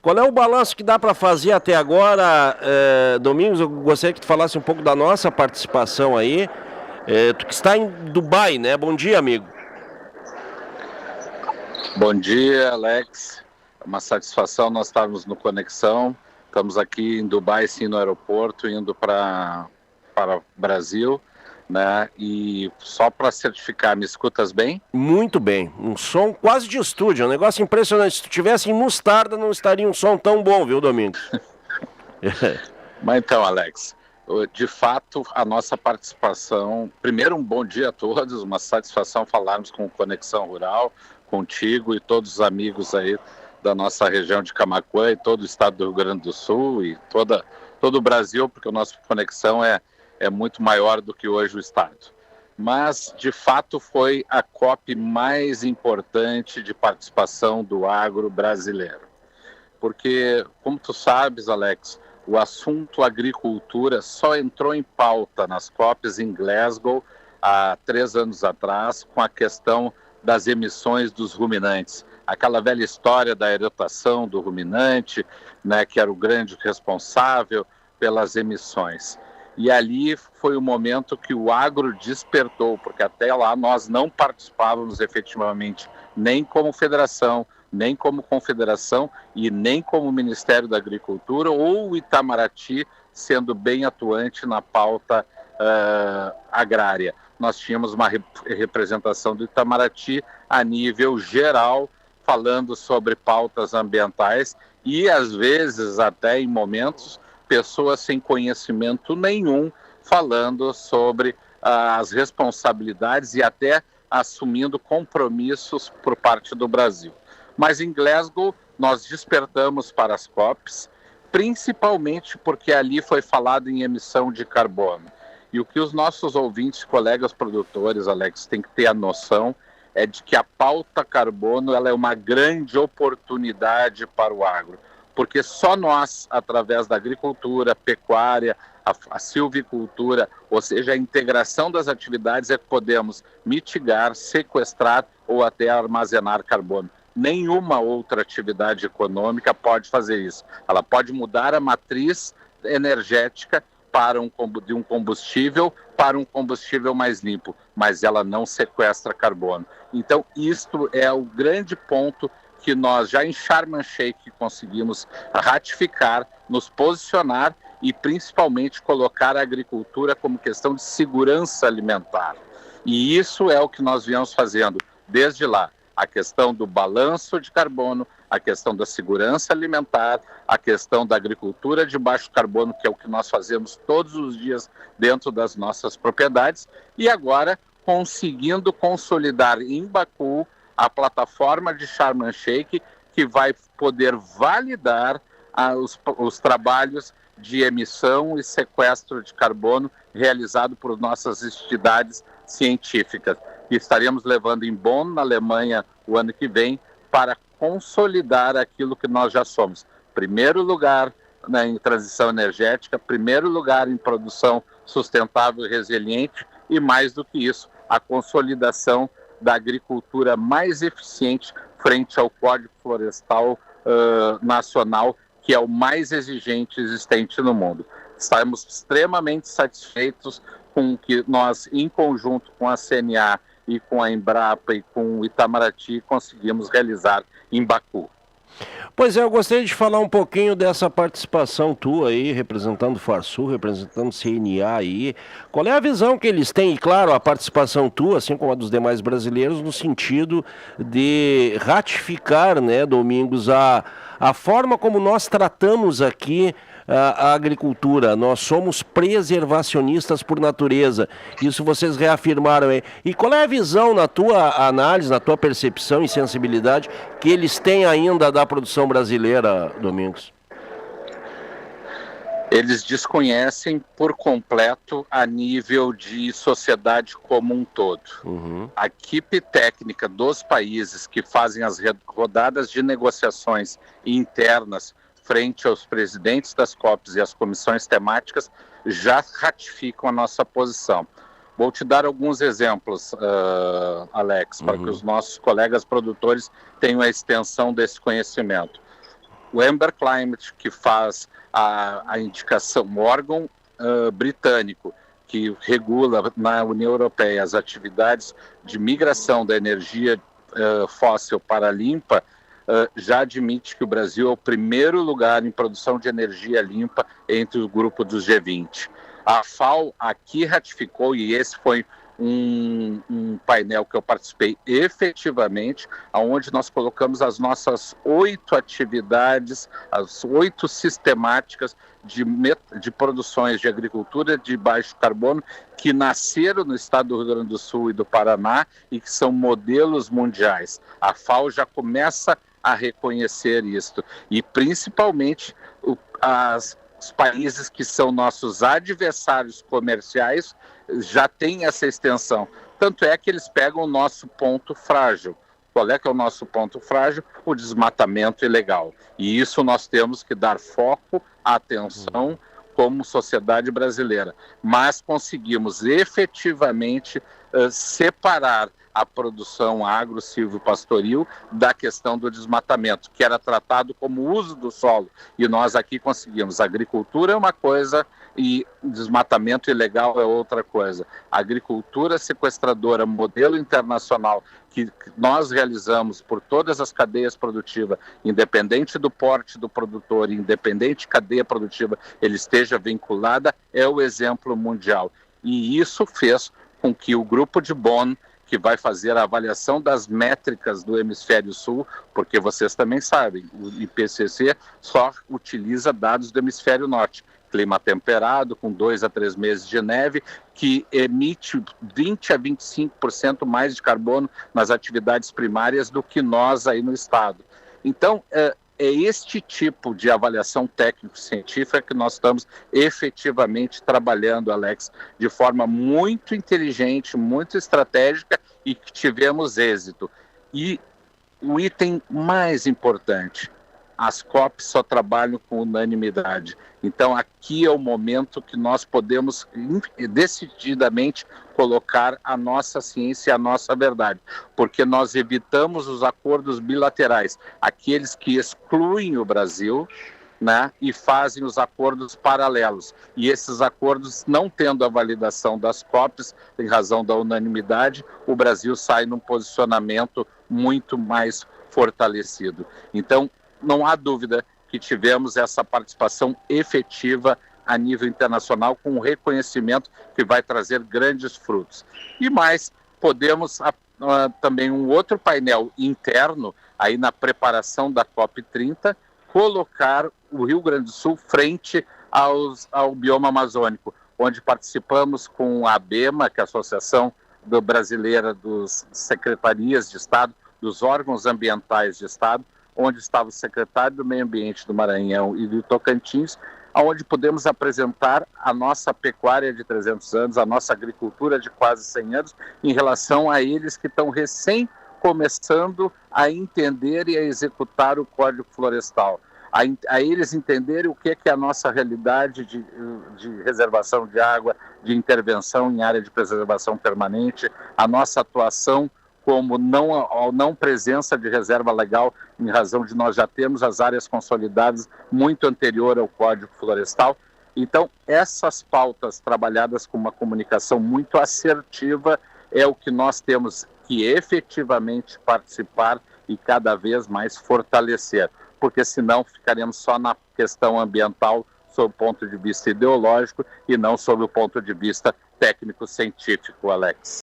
Qual é o balanço que dá para fazer até agora, Domingos? Eu gostaria que tu falasse um pouco da nossa participação aí. Tu que está em Dubai, né? Bom dia, amigo. Bom dia, Alex. É uma satisfação nós estarmos no Conexão. Estamos aqui em Dubai, sim, no aeroporto, indo para o Brasil, né? E só para certificar, me escutas bem? Muito bem. Um som quase de estúdio, um negócio impressionante. Se tu tivesse em Mostarda, não estaria um som tão bom, viu, Domingos? Mas então, Alex, de fato, a nossa participação... Primeiro, um bom dia a todos, uma satisfação falarmos com o Conexão Rural, contigo e todos os amigos aí da nossa região de Camaquã e todo o estado do Rio Grande do Sul e todo o Brasil, porque o nosso Conexão é muito maior do que hoje o estado. Mas, de fato, foi a COP mais importante de participação do agro brasileiro. Porque, como tu sabes, Alex, o assunto agricultura só entrou em pauta nas COPs em Glasgow há 3 anos atrás, com a questão das emissões dos ruminantes. Aquela velha história da aerotação do ruminante, né, que era o grande responsável pelas emissões. E ali foi o momento que o agro despertou, porque até lá nós não participávamos efetivamente nem como federação, nem como confederação e nem como Ministério da Agricultura ou o Itamaraty sendo bem atuante na pauta agrária. Nós tínhamos uma representação do Itamaraty a nível geral, falando sobre pautas ambientais e às vezes até em momentos pessoas sem conhecimento nenhum falando sobre as responsabilidades e até assumindo compromissos por parte do Brasil. Mas em Glasgow nós despertamos para as COPs, principalmente porque ali foi falado em emissão de carbono. E o que os nossos ouvintes, colegas produtores, Alex, têm que ter a noção é de que a pauta carbono ela é uma grande oportunidade para o agro. Porque só nós, através da agricultura, pecuária, a silvicultura, ou seja, a integração das atividades é que podemos mitigar, sequestrar ou até armazenar carbono. Nenhuma outra atividade econômica pode fazer isso. Ela pode mudar a matriz energética de um combustível para um combustível mais limpo, mas ela não sequestra carbono. Então, isto é o grande ponto que nós já em Sharm el-Sheikh conseguimos ratificar, nos posicionar e principalmente colocar a agricultura como questão de segurança alimentar. E isso é o que nós viemos fazendo desde lá. A questão do balanço de carbono, a questão da segurança alimentar, a questão da agricultura de baixo carbono, que é o que nós fazemos todos os dias dentro das nossas propriedades, e agora conseguindo consolidar em Baku a plataforma de Sharm el-Sheikh, que vai poder validar os trabalhos de emissão e sequestro de carbono realizado por nossas entidades científicas. E estaremos levando em Bonn, na Alemanha, o ano que vem, para consolidar aquilo que nós já somos. Primeiro lugar em transição energética, primeiro lugar em produção sustentável e resiliente, e mais do que isso, a consolidação da agricultura mais eficiente frente ao Código Florestal Nacional, que é o mais exigente existente no mundo. Estamos extremamente satisfeitos com que nós, em conjunto com a CNA e com a Embrapa e com o Itamaraty, conseguimos realizar em Baku. Pois é, eu gostaria de falar um pouquinho dessa participação tua aí, representando o Farsul, representando o CNA aí. Qual é a visão que eles têm? E claro, a participação tua, assim como a dos demais brasileiros, no sentido de ratificar, né, Domingos, a forma como nós tratamos aqui a agricultura. Nós somos preservacionistas por natureza. Isso vocês reafirmaram aí. E qual é a visão, na tua análise, na tua percepção e sensibilidade, que eles têm ainda da produção brasileira, Domingos? Eles desconhecem por completo a nível de sociedade como um todo. A equipe técnica dos países que fazem as rodadas de negociações internas frente aos presidentes das COPs e às comissões temáticas já ratificam a nossa posição. Vou te dar alguns exemplos, Alex, para que os nossos colegas produtores tenham a extensão desse conhecimento. o Amber Climate, que faz a indicação, um órgão britânico, que regula na União Europeia as atividades de migração da energia fóssil para limpa, já admite que o Brasil é o primeiro lugar em produção de energia limpa entre o grupo dos G20. A FAO aqui ratificou, e esse foi um painel que eu participei efetivamente, onde nós colocamos as nossas 8 atividades, as 8 sistemáticas de produções de agricultura de baixo carbono que nasceram no estado do Rio Grande do Sul e do Paraná e que são modelos mundiais. A FAO já começa a reconhecer isto, e principalmente os países que são nossos adversários comerciais já têm essa extensão. Tanto é que eles pegam o nosso ponto frágil. Qual é que é o nosso ponto frágil? O desmatamento ilegal. E isso nós temos que dar foco, atenção, como sociedade brasileira. Mas conseguimos efetivamente separar a produção agro-silvopastoril da questão do desmatamento, que era tratado como uso do solo. E nós aqui conseguimos. A agricultura é uma coisa e desmatamento ilegal é outra coisa. A agricultura sequestradora, modelo internacional, que nós realizamos por todas as cadeias produtivas, independente do porte do produtor, independente cadeia produtiva, ele esteja vinculada, é o exemplo mundial. E isso fez com que o grupo de Bonn, que vai fazer a avaliação das métricas do hemisfério sul, porque vocês também sabem, o IPCC só utiliza dados do hemisfério norte. Clima temperado, com 2 a 3 meses de neve, que emite 20 a 25% mais de carbono nas atividades primárias do que nós aí no estado. Então, é este tipo de avaliação técnico-científica que nós estamos efetivamente trabalhando, Alex, de forma muito inteligente, muito estratégica e que tivemos êxito. E o item mais importante, as COPs só trabalham com unanimidade. Então, aqui é o momento que nós podemos decididamente colocar a nossa ciência e a nossa verdade, porque nós evitamos os acordos bilaterais, aqueles que excluem o Brasil, né, e fazem os acordos paralelos. E esses acordos, não tendo a validação das COPs, em razão da unanimidade, o Brasil sai num posicionamento muito mais fortalecido. Então, não há dúvida que tivemos essa participação efetiva a nível internacional, com um reconhecimento que vai trazer grandes frutos. E mais, podemos também um outro painel interno, aí na preparação da COP30, colocar o Rio Grande do Sul frente ao bioma amazônico, onde participamos com a ABEMA, que é a Associação Brasileira das Secretarias de Estado, dos órgãos ambientais de Estado, onde estava o secretário do Meio Ambiente do Maranhão e do Tocantins, onde podemos apresentar a nossa pecuária de 300 anos, a nossa agricultura de quase 100 anos, em relação a eles que estão recém começando a entender e a executar o Código Florestal, a eles entenderem o que é a nossa realidade de reservação de água, de intervenção em área de preservação permanente, a nossa atuação como não presença de reserva legal, em razão de nós já termos as áreas consolidadas muito anterior ao Código Florestal. Então, essas pautas trabalhadas com uma comunicação muito assertiva é o que nós temos que efetivamente participar e cada vez mais fortalecer, porque senão ficaremos só na questão ambiental sob o ponto de vista ideológico e não sob o ponto de vista técnico-científico, Alex.